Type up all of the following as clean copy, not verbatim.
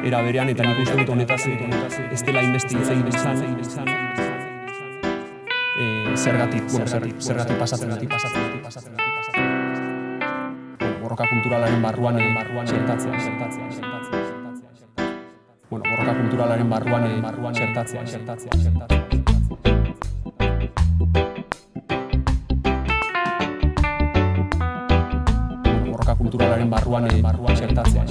era berean, eta nik uste dut honetaz ez dela inbeste hitz egin izan, zergatik pasatzen dati. Borroka kulturalaren barruan txertatzea. Borroka kulturalaren barruan txertatzea. Borroka kulturalaren barruan txertatzea.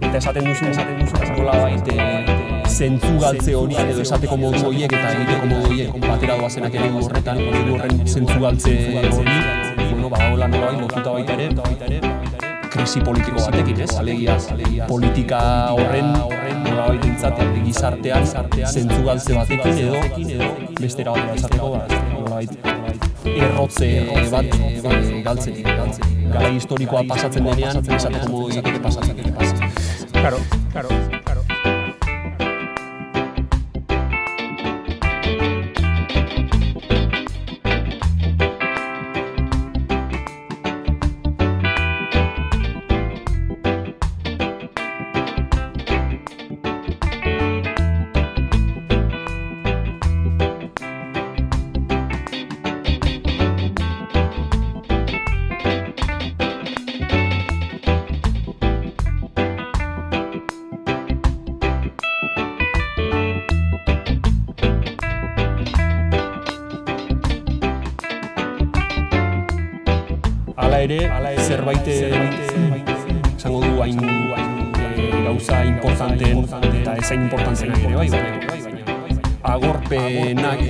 Eta esaten duzu, nola baite, zentzu galtze hori edo esateko modu horiek eta egiteko modu horiek batera doazenak eredu horren zentzu galtze hori, badagoela nola bai lotuta baita ere, krisi politiko batekin, ez? Alegia, politika horren nola baita intzate gizartean zentzu galtze batekin edo bestera batera esateko nola baita errotze bat galtzetik. Garai historikoa pasatzen denean, esateko modu horiek ere pasatzen. Claro. Hala ere, zerbait esango du hain gauza importanteen eta ezain importantenak ere bai, agorpenak